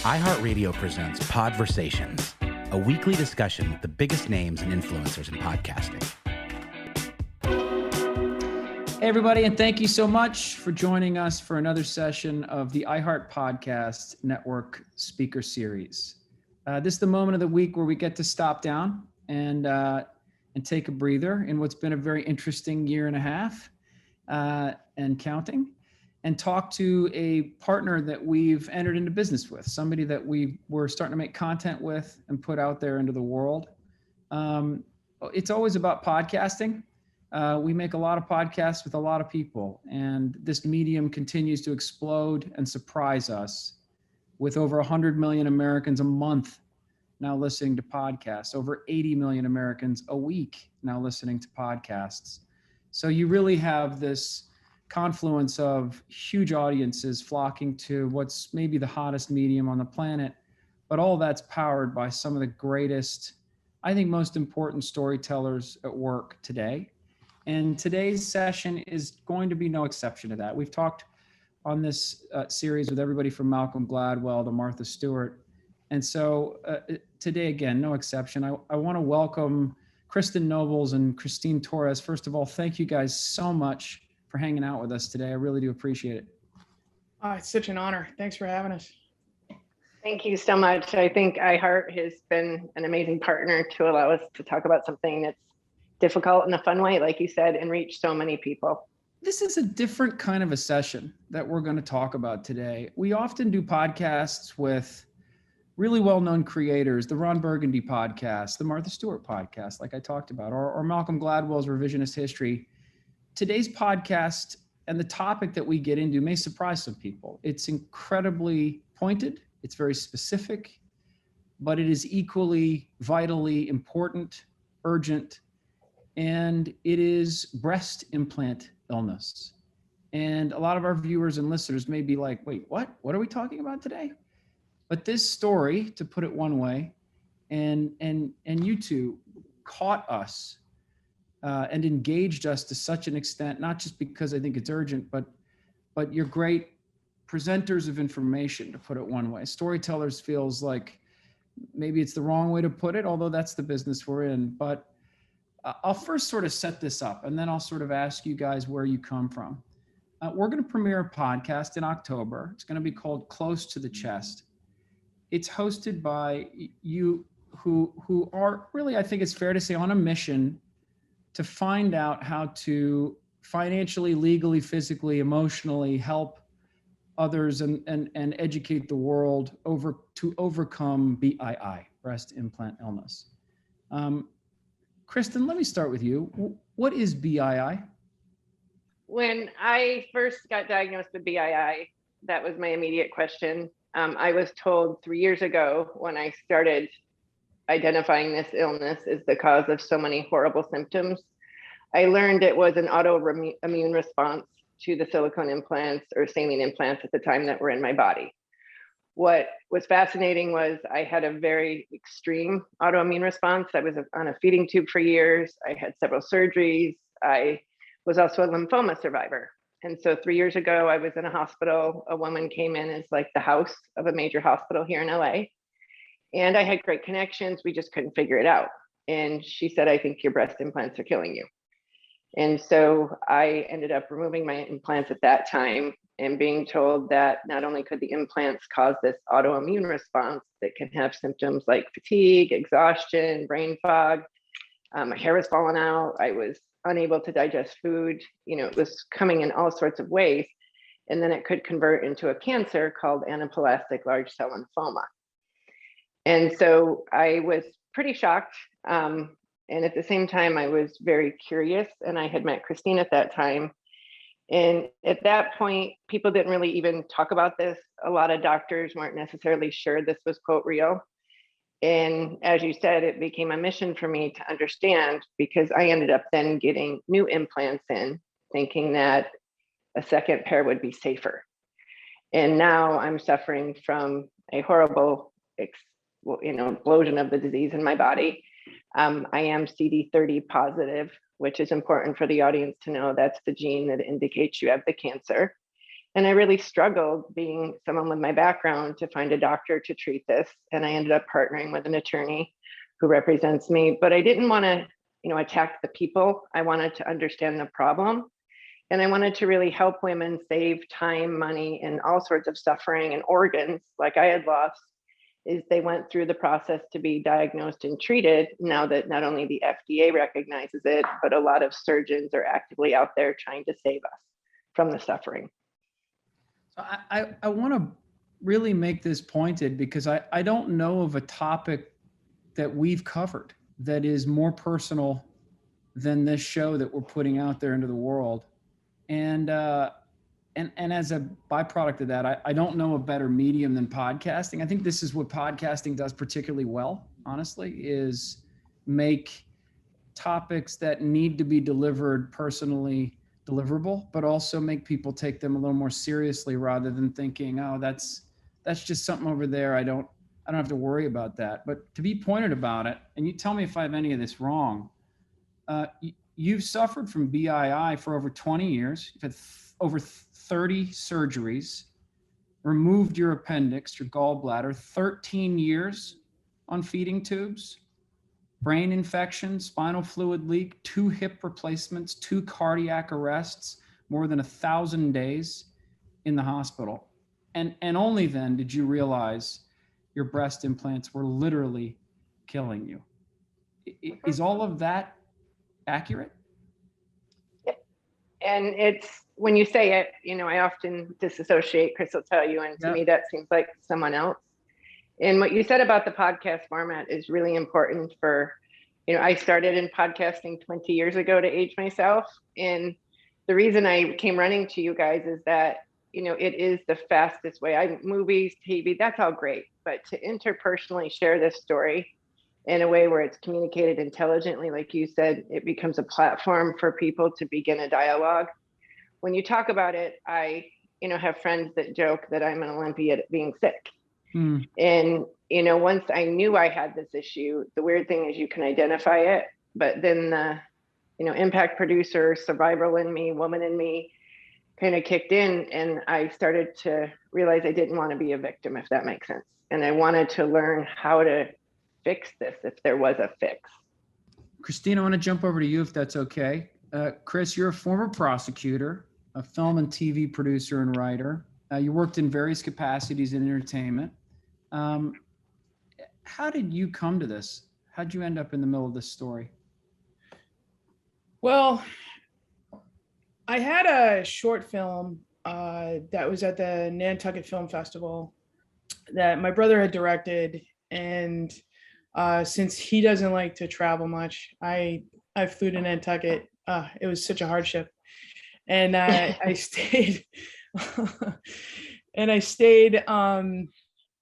iHeartRadio presents Podversations, a weekly discussion with the biggest names and influencers in podcasting. Hey, everybody, and thank you so much for joining us for another session of the iHeartPodcast Network Speaker Series. This is the moment of the week where we get to stop down and take a breather in what's been a very interesting year and a half and counting, and talk to a partner that we've entered into business with, somebody that we're starting to make content with and put out there into the world. It's always about podcasting. We make a lot of podcasts with a lot of people, and this medium continues to explode and surprise us with over 100 million Americans a month now listening to podcasts, over 80 million Americans a week now listening to podcasts. So you really have this confluence of huge audiences flocking to what's maybe the hottest medium on the planet, but all that's powered by some of the greatest, I think, most important storytellers at work today. And today's session is going to be no exception to that. We've talked on this series with everybody from Malcolm Gladwell to Martha Stewart. And so today, again, no exception. I want to welcome Kristen Nobles and Christine Torres. First of all, thank you guys so much for hanging out with us today. I really do appreciate it. It's such an honor. Thanks for having us. Thank you so much. I think iHeart has been an amazing partner to allow us to talk about something that's difficult in a fun way, like you said, and reach so many people. This is a different kind of a session that we're going to talk about today. We often do podcasts with really well-known creators, the Ron Burgundy podcast, the Martha Stewart podcast, like I talked about, or Malcolm Gladwell's Revisionist History. Today's podcast and the topic that we get into may surprise some people. It's incredibly pointed, it's very specific, but it is equally vitally important, urgent, and it is breast implant illness. And a lot of our viewers and listeners may be like, wait, what? What are we talking about today? But this story, to put it one way, and you two caught us and engaged us to such an extent, not just because I think it's urgent, but you're great presenters of information, to put it one way. Storytellers feels like maybe it's the wrong way to put it, although that's the business we're in. But I'll first sort of set this up, and then I'll sort of ask you guys where you come from. We're going to premiere a podcast in October. It's going to be called Close to the Chest. It's hosted by you who are really, I think it's fair to say, on a mission to find out how to financially, legally, physically, emotionally help others and educate the world to overcome BII, breast implant illness. Kristen, let me start with you. What is BII? When I first got diagnosed with BII, that was my immediate question. I was told 3 years ago, when I started identifying this illness as the cause of so many horrible symptoms, I learned it was an autoimmune response to the silicone implants or saline implants at the time that were in my body. What was fascinating was I had a very extreme autoimmune response. I was on a feeding tube for years. I had several surgeries. I was also a lymphoma survivor. And so 3 years ago, I was in a hospital. A woman came in as like the house of a major hospital here in LA. And I had great connections. We just couldn't figure it out. And she said, I think your breast implants are killing you. And so I ended up removing my implants at that time and being told that not only could the implants cause this autoimmune response that can have symptoms like fatigue, exhaustion, brain fog, my hair was falling out, I was unable to digest food, it was coming in all sorts of ways. And then it could convert into a cancer called anaplastic large cell lymphoma. And so I was pretty shocked. And at the same time, I was very curious, and I had met Christine at that time. And at that point, people didn't really even talk about this. A lot of doctors weren't necessarily sure this was, quote, real. And as you said, it became a mission for me to understand, because I ended up then getting new implants in, thinking that a second pair would be safer. And now I'm suffering from a horrible explosion of the disease in my body. I am CD30 positive, which is important for the audience to know. That's the gene that indicates you have the cancer. And I really struggled, being someone with my background, to find a doctor to treat this. And I ended up partnering with an attorney who represents me, but I didn't want to, attack the people. I wanted to understand the problem. And I wanted to really help women save time, money, and all sorts of suffering and organs like I had lost, is they went through the process to be diagnosed and treated, now that not only the FDA recognizes it, but a lot of surgeons are actively out there trying to save us from the suffering. So I want to really make this pointed, because I don't know of a topic that we've covered that is more personal than this show that we're putting out there into the world. And as a byproduct of that, I don't know a better medium than podcasting. I think this is what podcasting does particularly well, honestly, is make topics that need to be delivered personally deliverable, but also make people take them a little more seriously, rather than thinking, oh, that's just something over there. I don't have to worry about that. But to be pointed about it, and you tell me if I have any of this wrong, you've suffered from BII for over 20 years. You've had over 30 surgeries, removed your appendix, your gallbladder, 13 years on feeding tubes, brain infection, spinal fluid leak, 2 hip replacements, 2 cardiac arrests, more than 1,000 days in the hospital. And only then did you realize your breast implants were literally killing you. Is all of that accurate? And it's, when you say it, I often disassociate. Chris will tell you, and to me, that seems like someone else. And what you said about the podcast format is really important for, I started in podcasting 20 years ago to age myself. And the reason I came running to you guys is that, it is the fastest way. Movies, TV, that's all great. But to interpersonally share this story in a way where it's communicated intelligently, like you said, it becomes a platform for people to begin a dialogue. When you talk about it, I, have friends that joke that I'm an Olympian at being sick. And, once I knew I had this issue, the weird thing is you can identify it, but then the, impact producer, survival in me, woman in me kind of kicked in, and I started to realize I didn't want to be a victim, if that makes sense. And I wanted to learn how to fix this if there was a fix. Christine, I want to jump over to you if that's okay. Chris, you're a former prosecutor, a film and TV producer and writer. You worked in various capacities in entertainment. How did you come to this? How'd you end up in the middle of this story? Well, I had a short film that was at the Nantucket Film Festival that my brother had directed. And since he doesn't like to travel much, I flew to Nantucket. It was such a hardship. And I stayed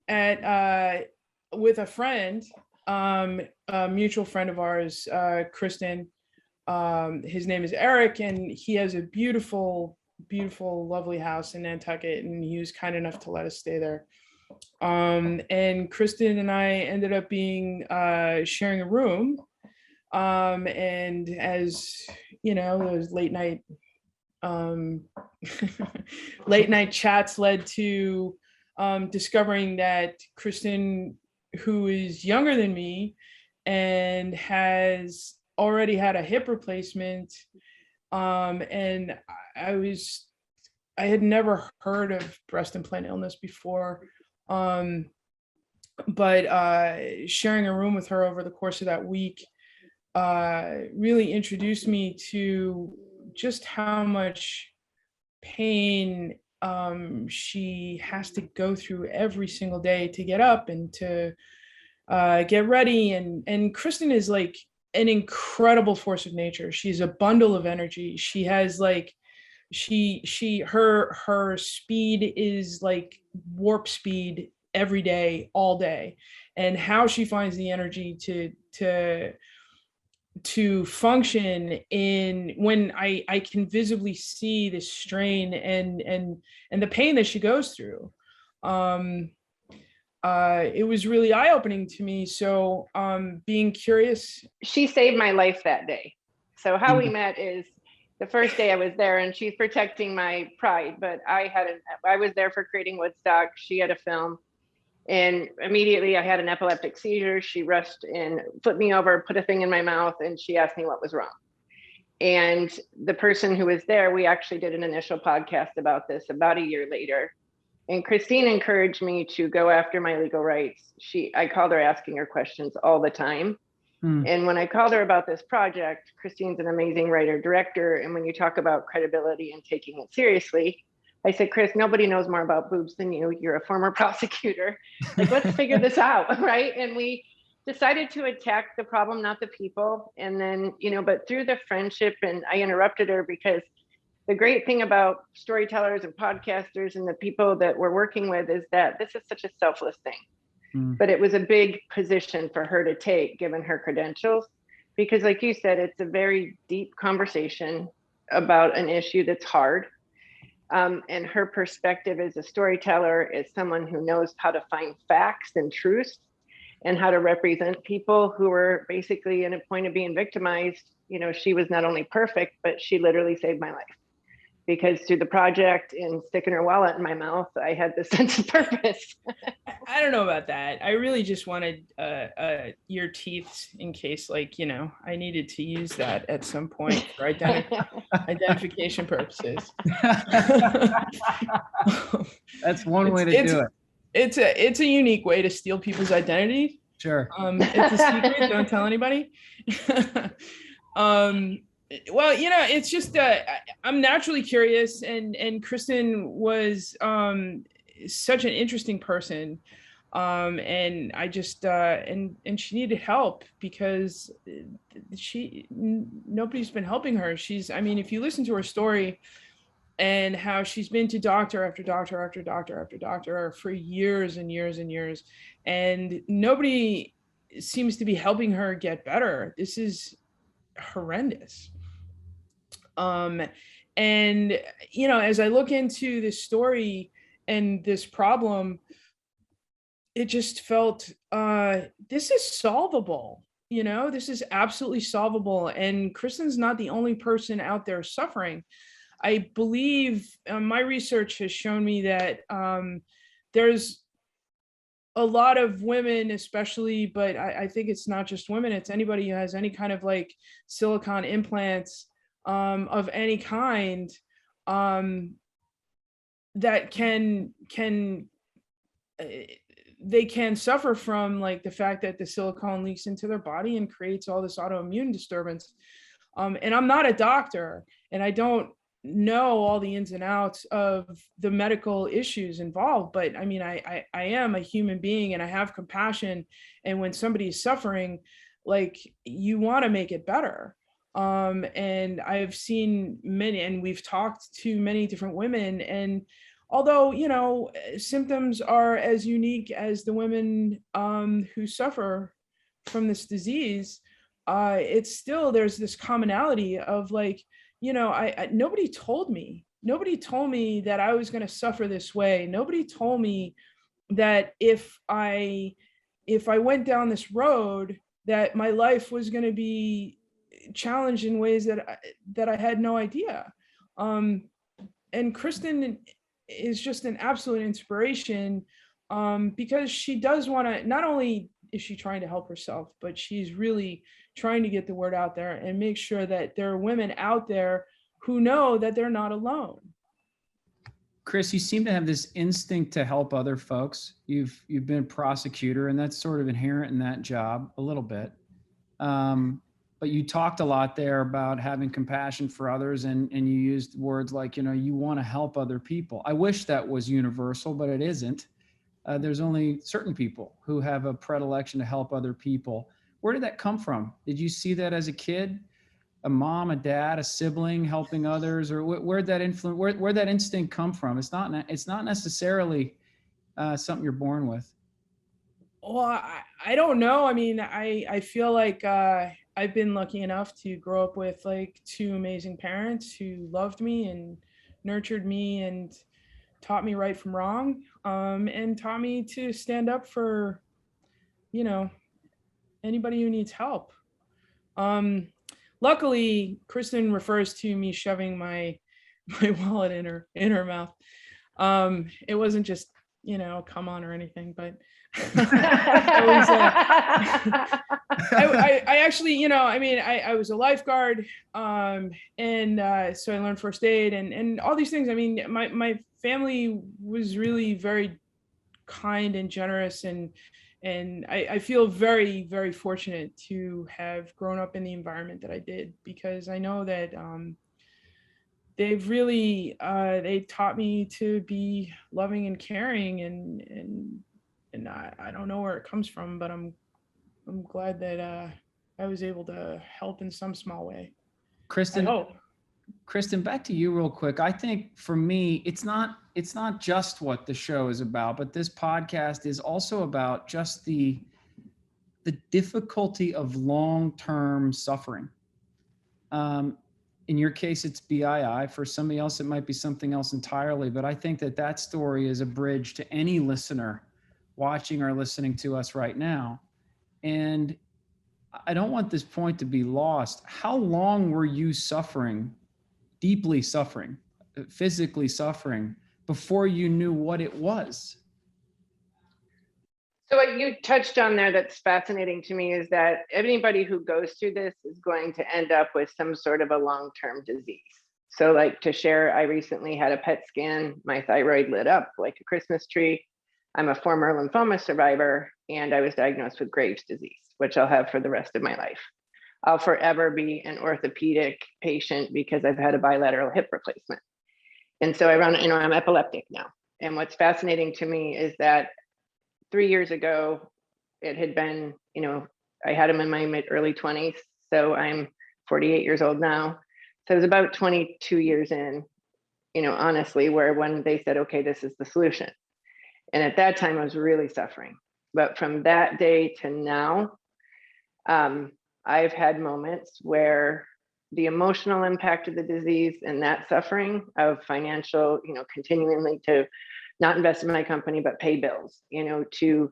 at with a friend, a mutual friend of ours, Kristen. His name is Eric, and he has a beautiful, lovely house in Nantucket, and he was kind enough to let us stay there. And Kristen and I ended up sharing a room. And as you know, those late night chats led to discovering that Kristen, who is younger than me and has already had a hip replacement, and I had never heard of breast implant illness before, but sharing a room with her over the course of that week really introduced me to just how much pain she has to go through every single day to get up and to get ready. And Kristen is like an incredible force of nature. She's a bundle of energy. She has like, her speed is like warp speed every day, all day. And how she finds the energy to function in when I can visibly see the strain and the pain that she goes through. It was really eye-opening to me. So being curious. She saved my life that day. So how we met is, the first day I was there, and she's protecting my pride, but I was there for creating Woodstock. She had a film, and immediately I had an epileptic seizure. She rushed and flipped me over, put a thing in my mouth, and she asked me what was wrong. And the person who was there, we actually did an initial podcast about this about a year later. And Christine encouraged me to go after my legal rights. I called her asking her questions all the time. And when I called her about this project, Christine's an amazing writer director. And when you talk about credibility and taking it seriously, I said, Chris, nobody knows more about boobs than you. You're a former prosecutor. Like, let's figure this out, right? And we decided to attack the problem, not the people. And then, but through the friendship, and I interrupted her because the great thing about storytellers and podcasters and the people that we're working with is that this is such a selfless thing. But it was a big position for her to take, given her credentials, because like you said, it's a very deep conversation about an issue that's hard. And her perspective as a storyteller is someone who knows how to find facts and truths and how to represent people who were basically in a point of being victimized. She was not only perfect, but she literally saved my life. Because through the project and sticking her wallet in my mouth, I had this sense of purpose. I don't know about that. I really just wanted your teeth in case, I needed to use that at some point for identification purposes. That's one way to do it. It's a unique way to steal people's identity. Sure. It's a secret. Don't tell anybody. Well, it's just I'm naturally curious, and Kristen was such an interesting person, and I just and she needed help because nobody's been helping her. If you listen to her story and how she's been to doctor after doctor after doctor after doctor for years and years and years, and nobody seems to be helping her get better. This is horrendous. And as I look into this story and this problem, it just felt this is solvable. This is absolutely solvable, and Kristen's not the only person out there suffering. I believe my research has shown me that there's a lot of women, especially, but I think it's not just women, it's anybody who has any kind of silicone implants of any kind that can suffer from the fact that the silicone leaks into their body and creates all this autoimmune disturbance. And I'm not a doctor, and I don't know all the ins and outs of the medical issues involved, but I am a human being, and I have compassion. And when somebody's suffering, you want to make it better. And I've seen many, and we've talked to many different women, and although, symptoms are as unique as the women who suffer from this disease, it's still, there's this commonality of nobody told me that I was going to suffer this way. Nobody told me that if I went down this road, that my life was going to be challenged in ways that I had no idea. And Kristen is just an absolute inspiration, because she does want to, not only is she trying to help herself, but she's really trying to get the word out there and make sure that there are women out there who know that they're not alone. Chris, you seem to have this instinct to help other folks. You've been a prosecutor, and that's sort of inherent in that job a little bit. But you talked a lot there about having compassion for others, and you used words like, you want to help other people. I wish that was universal, but it isn't. There's only certain people who have a predilection to help other people. Where did that come from? Did you see that as a kid? A mom, a dad, a sibling helping others, or where'd that influence, where'd that instinct come from? It's not necessarily something you're born with. Well, I don't know. I feel like I've been lucky enough to grow up with two amazing parents who loved me and nurtured me and taught me right from wrong, and taught me to stand up for, anybody who needs help. luckily, Kristen refers to me shoving my wallet in her mouth. It wasn't just, come on or anything, but I actually, I was a lifeguard, and so I learned first aid and all these things. I mean, my family was really very kind and generous, and I feel very, very fortunate to have grown up in the environment that I did, because I know that they've really they taught me to be loving and caring, and I don't know where it comes from, but I'm glad that I was able to help in some small way. Kristen, I hope. Kristen, back to you real quick. I think for me, it's not just what the show is about, but this podcast is also about just the difficulty of long-term suffering. In your case, it's BII. For somebody else, it might be something else entirely. But I think that story is a bridge to any listener watching or listening to us right now. And I don't want this point to be lost. How long were you suffering, deeply suffering, physically suffering, before you knew what it was? So what you touched on there that's fascinating to me is that anybody who goes through this is going to end up with some sort of a long-term disease. So like, to share, I recently had a PET scan. My thyroid lit up like a Christmas tree. I'm a former lymphoma survivor, and I was diagnosed with Graves' disease, which I'll have for the rest of my life. I'll forever be an orthopedic patient because I've had a bilateral hip replacement. And so I'm epileptic now. And what's fascinating to me is that 3 years ago, it had been, I had them in my early 20s. So I'm 48 years old now. So it was about 22 years in, honestly, where when they said, okay, this is the solution. And at that time, I was really suffering. But from that day to now, I've had moments where the emotional impact of the disease and that suffering of financial, continuing to not invest in my company, but pay bills, to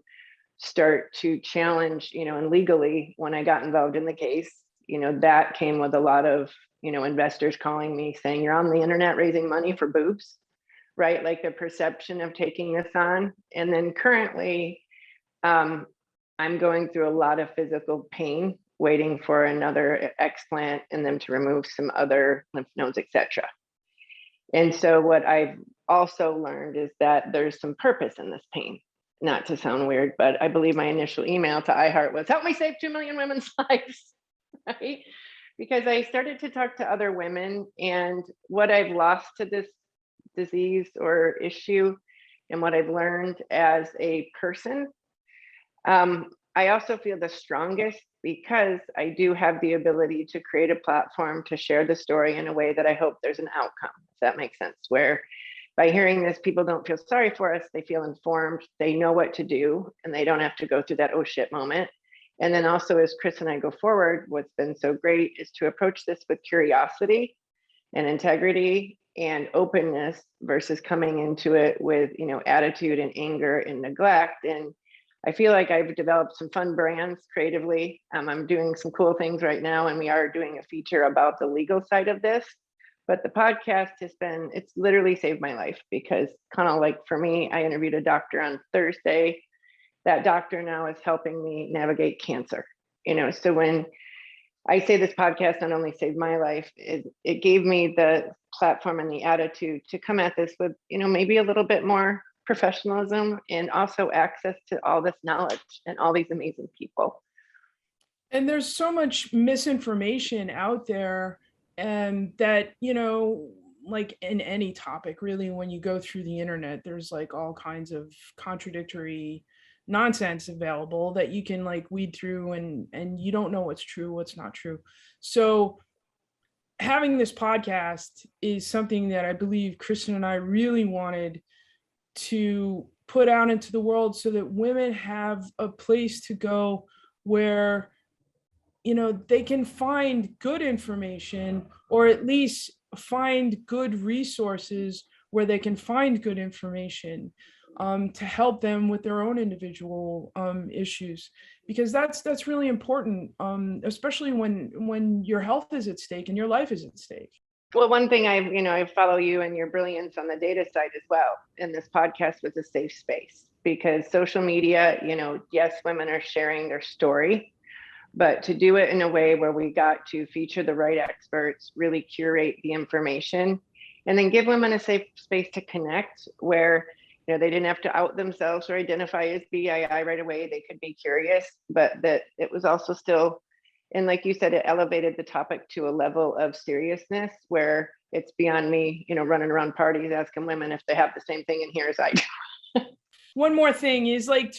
start to challenge, and legally, when I got involved in the case, that came with a lot of, investors calling me saying, you're on the internet raising money for boobs, right? Like the perception of taking this on. And then currently, I'm going through a lot of physical pain, waiting for another explant and them to remove some other lymph nodes, etc. And so what I've also learned is that there's some purpose in this pain. Not to sound weird, but I believe my initial email to iHeart was, help me save 2 million women's lives, right? Because I started to talk to other women, and what I've lost to this disease or issue and what I've learned as a person, I also feel the strongest because I do have the ability to create a platform to share the story in a way that I hope there's an outcome, if that makes sense, where by hearing this, people don't feel sorry for us, they feel informed, they know what to do, and they don't have to go through that oh shit moment. And then also, as Chris and I go forward, what's been so great is to approach this with curiosity and integrity and openness versus coming into it with, attitude and anger and neglect. And I feel like I've developed some fun brands creatively. I'm doing some cool things right now, and we are doing a feature about the legal side of this. But the podcast it's literally saved my life because Conal, like for me, I interviewed a doctor on Thursday. That doctor now is helping me navigate cancer. So when I say this podcast not only saved my life, it gave me the platform and the attitude to come at this with, maybe a little bit more professionalism and also access to all this knowledge and all these amazing people. And there's so much misinformation out there, and that, like in any topic, really, when you go through the internet, there's like all kinds of contradictory nonsense available that you can like weed through, and you don't know what's true, what's not true. So having this podcast is something that I believe Kristen and I really wanted to put out into the world so that women have a place to go where, they can find good information, or at least find good resources where they can find good information. to help them with their own individual issues, because that's really important, especially when your health is at stake and your life is at stake. Well, one thing I follow you and your brilliance on the data side as well. And this podcast was a safe space because social media, yes, women are sharing their story, but to do it in a way where we got to feature the right experts, really curate the information, and then give women a safe space to connect where, they didn't have to out themselves or identify as BII right away. They could be curious, but that it was also still, and like you said, it elevated the topic to a level of seriousness where it's beyond me, running around parties asking women if they have the same thing in here as I do. One more thing is like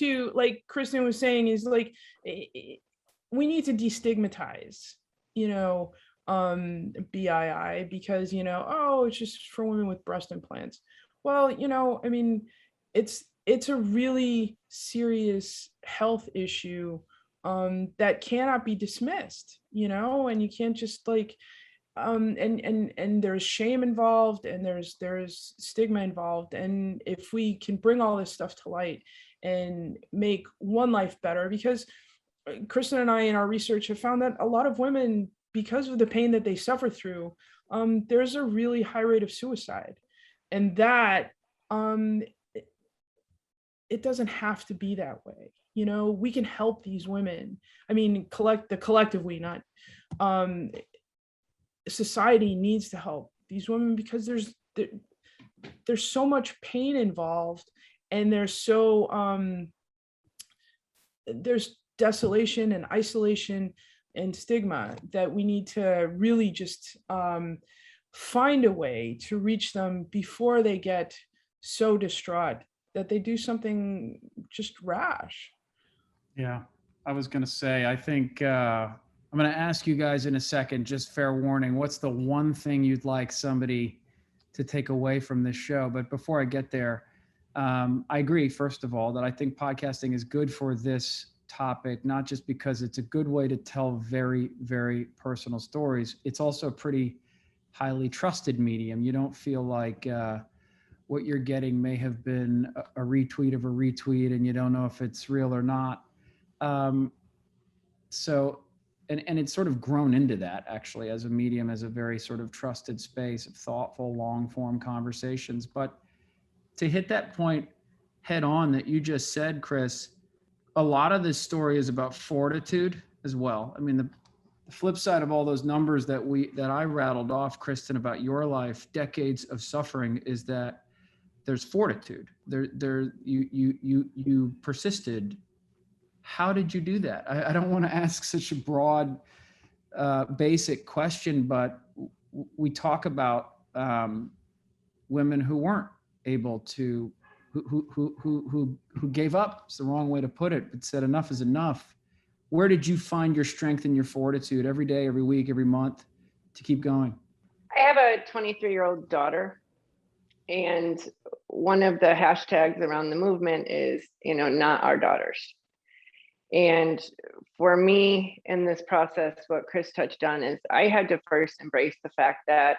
Kristen was saying, is like, we need to destigmatize, BII, because, it's just for women with breast implants. Well, it's a really serious health issue that cannot be dismissed, and you can't just like, and there's shame involved, and there's stigma involved. And if we can bring all this stuff to light and make one life better, because Kristen and I in our research have found that a lot of women, because of the pain that they suffer through, there's a really high rate of suicide. And that it doesn't have to be that way. We can help these women. I mean, the collective we, not society needs to help these women, because there's so much pain involved, and there's desolation and isolation and stigma that we need to really just find a way to reach them before they get so distraught that they do something just rash. Yeah, I was going to say, I think I'm going to ask you guys in a second, just fair warning, what's the one thing you'd like somebody to take away from this show? But before I get there, I agree, first of all, that I think podcasting is good for this topic, not just because it's a good way to tell very, very personal stories. It's also a pretty highly trusted medium. You don't feel like what you're getting may have been a retweet of a retweet, and you don't know if it's real or not. So it's sort of grown into that, actually, as a medium, as a very sort of trusted space of thoughtful, long form conversations. But to hit that point head on that you just said, Chris, a lot of this story is about fortitude as well. I mean, the flip side of all those numbers that I rattled off, Kristen, about your life, decades of suffering, is that there's fortitude. You persisted. How did you do that? I don't want to ask such a broad, basic question, but we talk about women who weren't able to, who gave up. It's the wrong way to put it, but said enough is enough. Where did you find your strength and your fortitude every day, every week, every month to keep going? I have a 23-year-old daughter, and one of the hashtags around the movement is, not our daughters. And for me in this process, what Chris touched on is I had to first embrace the fact that,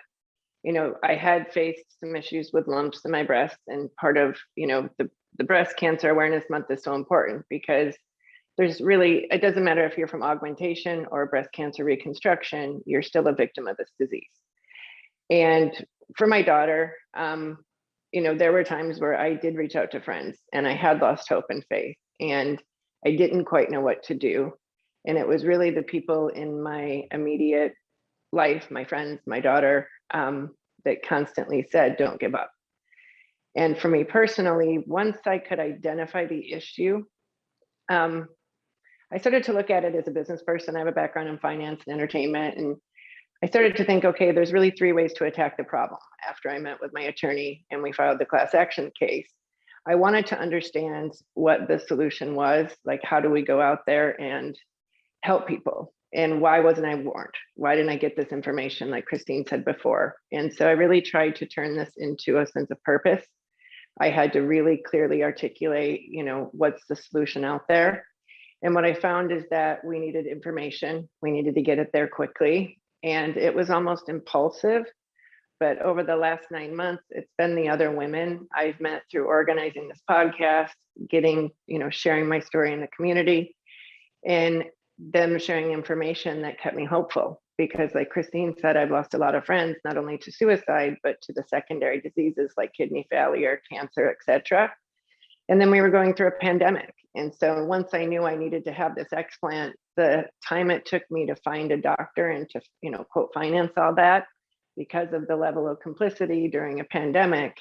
I had faced some issues with lumps in my breast, and part of, the Breast Cancer Awareness Month is so important because it doesn't matter if you're from augmentation or breast cancer reconstruction, you're still a victim of this disease. And for my daughter, there were times where I did reach out to friends and I had lost hope and faith, and I didn't quite know what to do. And it was really the people in my immediate life, my friends, my daughter, that constantly said, don't give up. And for me personally, once I could identify the issue, I started to look at it as a business person. I have a background in finance and entertainment. And I started to think, okay, there's really 3 ways to attack the problem. After I met with my attorney and we filed the class action case, I wanted to understand what the solution was. Like, how do we go out there and help people? And why wasn't I warned? Why didn't I get this information, like Christine said before? And so I really tried to turn this into a sense of purpose. I had to really clearly articulate, what's the solution out there. And what I found is that we needed information. We needed to get it there quickly. And it was almost impulsive, But over the last 9 months, it's been the other women I've met through organizing this podcast, getting, sharing my story in the community, and them sharing information that kept me hopeful. Because like Christine said, I've lost a lot of friends, not only to suicide, but to the secondary diseases like kidney failure, cancer, etc. And then we were going through a pandemic. And so once I knew I needed to have this explant, the time it took me to find a doctor and to, quote, finance all that, because of the level of complicity during a pandemic,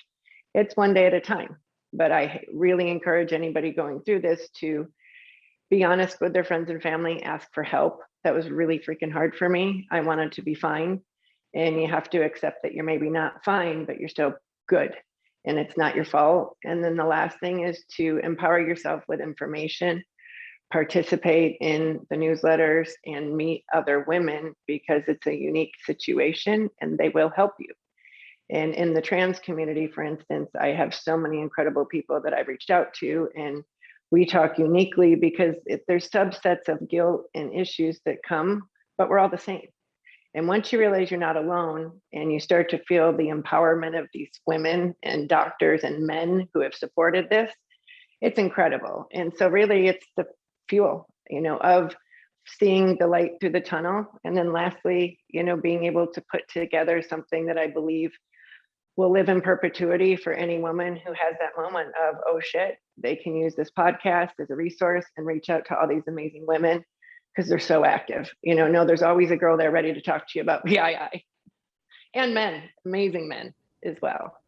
it's one day at a time. But I really encourage anybody going through this to be honest with their friends and family, ask for help. That was really freaking hard for me. I wanted to be fine. And you have to accept that you're maybe not fine, but you're still good. And it's not your fault. And then the last thing is to empower yourself with information, participate in the newsletters, and meet other women, because it's a unique situation and they will help you. And in the trans community, for instance, I have so many incredible people that I've reached out to, and we talk uniquely because there's subsets of guilt and issues that come, but we're all the same. And once you realize you're not alone and you start to feel the empowerment of these women and doctors and men who have supported this, it's incredible. And so really it's the fuel, of seeing the light through the tunnel. And then lastly, being able to put together something that I believe will live in perpetuity for any woman who has that moment of, oh shit, they can use this podcast as a resource and reach out to all these amazing women, because they're so active. There's always a girl there ready to talk to you about BII, and men, amazing men as well.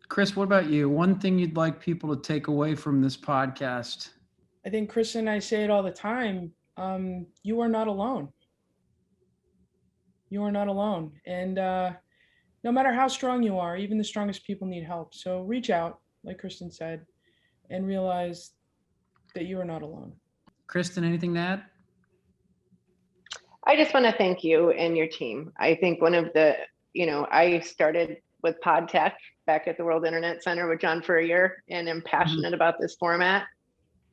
Chris, what about you? One thing you'd like people to take away from this podcast? I think Chris and I say it all the time. You are not alone. You are not alone. And no matter how strong you are, even the strongest people need help. So reach out, like Kristen said, and realize that you are not alone. Kristen, anything to add? I just want to thank you and your team. I think one of the, I started with Pod Tech back at the World Internet Center with John Furrier, and am passionate about this format.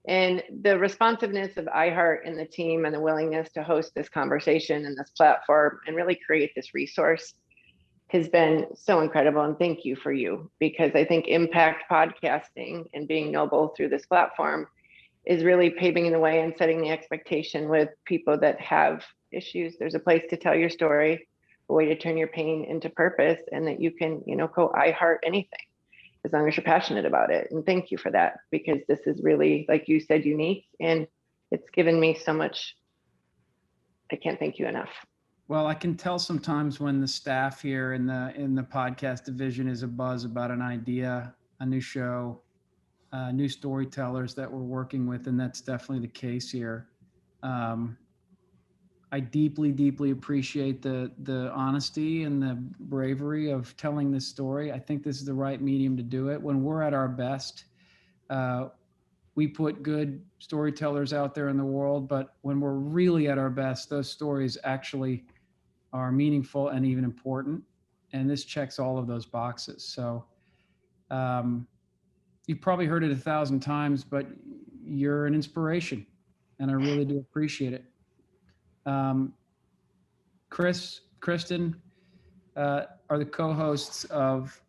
And the responsiveness of iHeart and the team, and the willingness to host this conversation and this platform and really create this resource has been so incredible. And thank you for you, because I think impact podcasting and being noble through this platform is really paving the way and setting the expectation with people that have issues. There's a place to tell your story, a way to turn your pain into purpose, and that you can, go iHeart anything as long as you're passionate about it. And thank you for that, because this is really, like you said, unique, and it's given me so much. I can't thank you enough. Well, I can tell sometimes when the staff here in the podcast division is abuzz about an idea, a new show, new storytellers that we're working with, and that's definitely the case here. I deeply, deeply appreciate the honesty and the bravery of telling this story. I think this is the right medium to do it. When we're at our best, we put good storytellers out there in the world, but when we're really at our best, those stories actually are meaningful and even important. And this checks all of those boxes. So you've probably heard it 1,000 times, but you're an inspiration, and I really do appreciate it. Chris, Kristen are the co-hosts of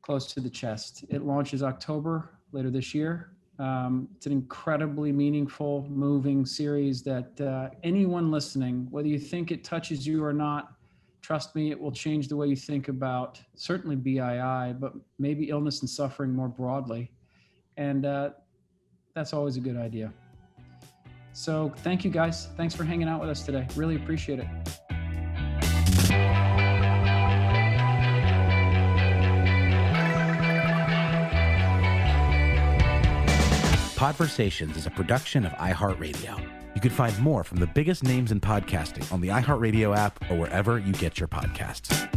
Close to the Chest. It launches October later this year. It's an incredibly meaningful, moving series that anyone listening, whether you think it touches you or not, trust me, it will change the way you think about certainly BII, but maybe illness and suffering more broadly. And that's always a good idea. So thank you guys. Thanks for hanging out with us today. Really appreciate it. Podversations is a production of iHeartRadio. You can find more from the biggest names in podcasting on the iHeartRadio app or wherever you get your podcasts.